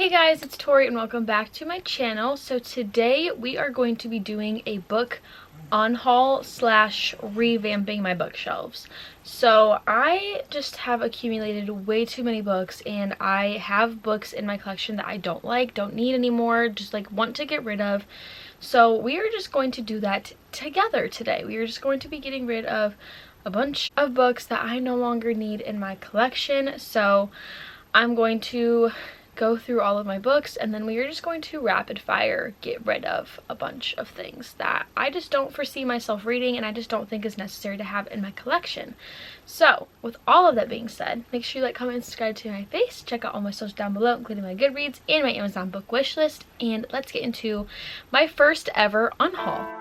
Hey guys, it's Tori and welcome back to my channel. So today we are going to be doing a book unhaul slash revamping my bookshelves. So I just have accumulated way too many books, and I have books in my collection that I don't like, don't need anymore, just like want to get rid of. So we are just going to do that together today. We are just going to be getting rid of a bunch of books that I no longer need in my collection. So I'm going to go through all of my books, and then we are just going to rapid fire get rid of a bunch of things that I just don't foresee myself reading and I just don't think is necessary to have in my collection. So with all of that being said, make sure you like, comment, and subscribe to my face. Check out all my socials down below, including my Goodreads and my Amazon book wish list, and let's get into my first ever unhaul.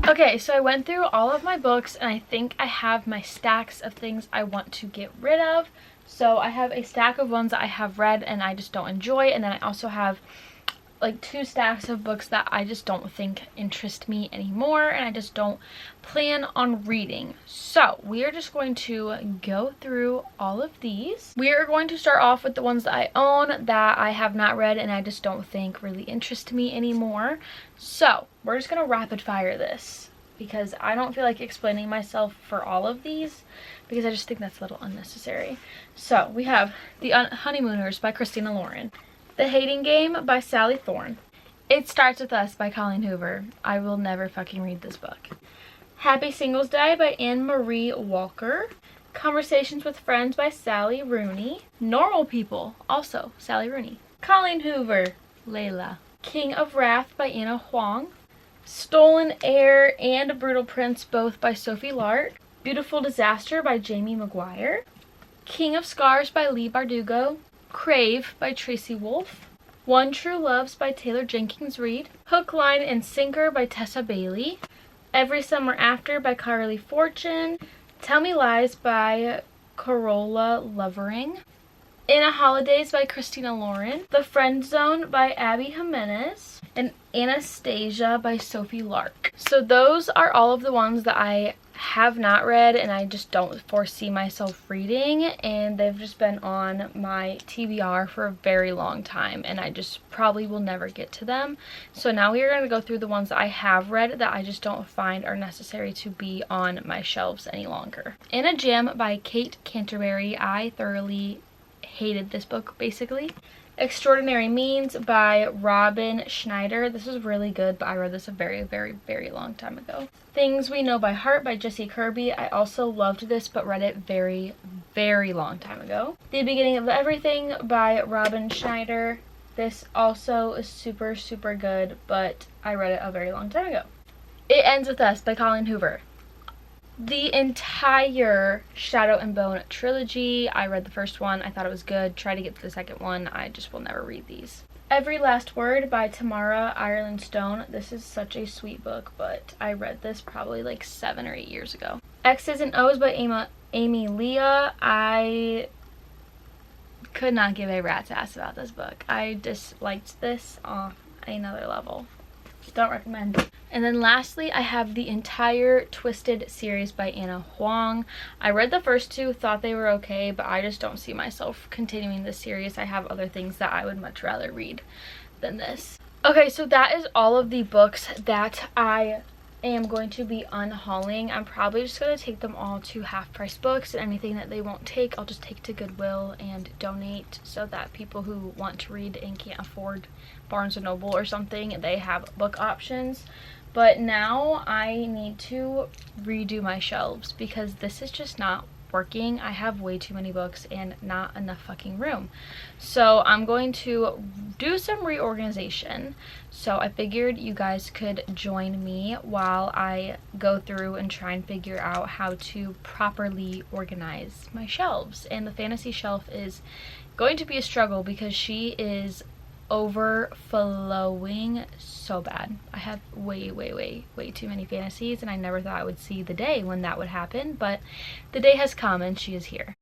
Okay, so I went through all of my books and I think I have my stacks of things I want to get rid of. So I have a stack of ones that I have read and I just don't enjoy, and then I also have like 2 stacks of books that I just don't think interest me anymore and I just don't plan on reading. So we are just going to go through all of these. We are going to start off with the ones that I own that I have not read and I just don't think really interest me anymore. So we're just going to rapid fire this because I don't feel like explaining myself for all of these because I just think that's a little unnecessary. So we have The Honeymooners by Christina Lauren, The Hating Game by Sally Thorne, It Starts With Us by Colleen Hoover. I will never fucking read this book. Happy Singles Day by Anne Marie Walker, Conversations with Friends by Sally Rooney, Normal People, also Sally Rooney, Colleen Hoover, Layla, King of Wrath by Anna Huang, Stolen Heir and Brutal Prince, both by Sophie Lark, Beautiful Disaster by Jamie Maguire, King of Scars by Leigh Bardugo, Crave by Tracy Wolff, One True Loves by Taylor Jenkins Reid, Hook, Line, and Sinker by Tessa Bailey, Every Summer After by Carly Fortune, Tell Me Lies by Corolla Lovering, In a Holidays by Christina Lauren, The Friend Zone by Abby Jimenez, and Anastasia by Sophie Lark. So those are all of the ones that I have not read and I just don't foresee myself reading, and they've just been on my TBR for a very long time and I just probably will never get to them. So now we are going to go through the ones that I have read that I just don't find are necessary to be on my shelves any longer. In a Jam by Kate Canterbury. I thoroughly hated this book basically. Extraordinary Means by Robin Schneider. This is really good, but I read this a very, very, very long time ago. Things We Know by Heart by Jessie Kirby. I also loved this, but read it very, very long time ago. The Beginning of Everything by Robin Schneider. This also is super, super good, but I read it a very long time ago. It Ends With Us by Colleen Hoover. The entire Shadow and Bone trilogy. I read the first one. I thought it was good. Tried to get to the second one. I just will never read these. Every Last Word by Tamara Ireland Stone. This is such a sweet book, but I read this probably like 7 or 8 years ago. X's and O's by Amy Leah. I could not give a rat's ass about this book. I disliked this on another level. Don't recommend. And then lastly, I have the entire Twisted series by Anna Huang. I read the first 2, thought they were okay, but I just don't see myself continuing this series. I have other things that I would much rather read than this. Okay, so that is all of the books that I am going to be unhauling. I'm probably just going to take them all to half-price books, and anything that they won't take, I'll just take to Goodwill and donate, so that people who want to read and can't afford Barnes & Noble or something, they have book options. But now I need to redo my shelves because this is just not working. I have way too many books and not enough fucking room. So I'm going to do some reorganization. So I figured you guys could join me while I go through and try and figure out how to properly organize my shelves. And the fantasy shelf is going to be a struggle because she is overflowing so bad. I have way too many fantasies, and I never thought I would see the day when that would happen, but the day has come and she is here.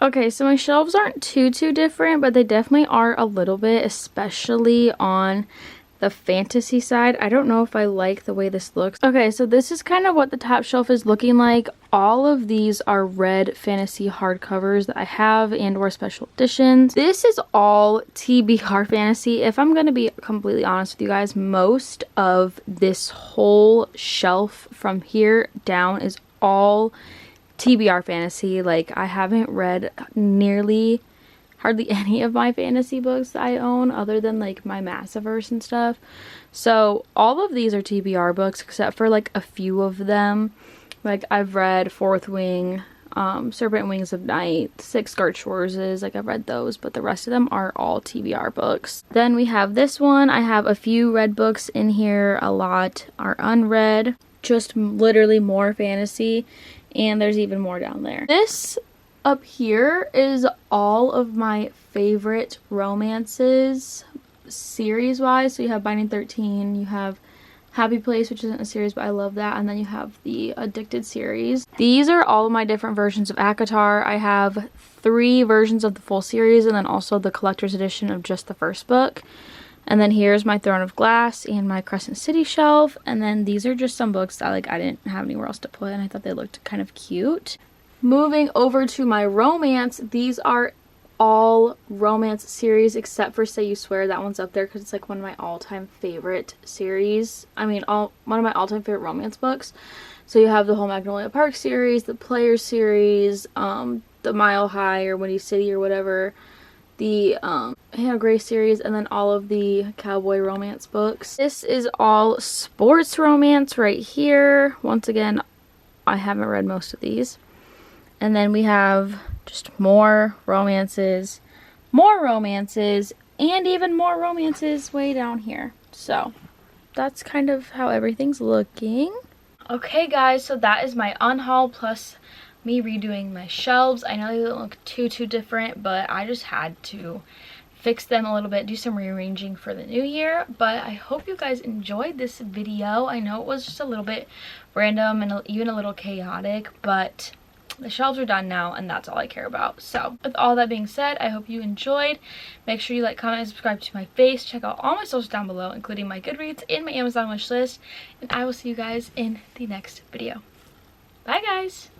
Okay, so my shelves aren't too different, but they definitely are a little bit, especially on the fantasy side. I don't know if I like the way this looks. Okay, so this is kind of what the top shelf is looking like. All of these are red fantasy hardcovers that I have and or special editions. This is all TBR fantasy. If I'm going to be completely honest with you guys, most of this whole shelf from here down is all TBR fantasy. Like, I haven't read hardly any of my fantasy books that I own other than like my Massiverse and stuff. So all of these are TBR books except for like a few of them. Like, I've read Fourth Wing, Serpent Wings of Night, Six Scorchers, like I've read those, but the rest of them are all TBR books. Then we have this one. I have a few read books in here. A lot are unread, just literally more fantasy. And there's even more down there. This up here is all of my favorite romances series wise. So you have Binding 13, you have Happy Place, which isn't a series, but I love that. And then you have the Addicted series. These are all of my different versions of ACOTAR. I have 3 versions of the full series and then also the collector's edition of just the first book. And then here's my Throne of Glass and my Crescent City shelf. And then these are just some books that I didn't have anywhere else to put, and I thought they looked kind of cute. Moving over to my romance, these are all romance series except for Say You Swear. That one's up there because it's like one of my all-time favorite series. I mean, one of my all-time favorite romance books. So you have the whole Magnolia Park series, the Players series, the Mile High or Windy City or whatever, the Hannah Gray series, and then all of the cowboy romance books. This is all sports romance right here. Once again, I haven't read most of these. And then we have just more romances, and even more romances way down here. So that's kind of how everything's looking. Okay guys, so that is my unhaul plus me redoing my shelves. I know they don't look too different, but I just had to fix them a little bit, do some rearranging for the new year. But I hope you guys enjoyed this video. I know it was just a little bit random and even a little chaotic, but the shelves are done now, and that's all I care about. So with all that being said, I hope you enjoyed. Make sure you like, comment, and subscribe to my face. Check out all my socials down below, including my Goodreads and my Amazon wish list, and I will see you guys in the next video. Bye guys.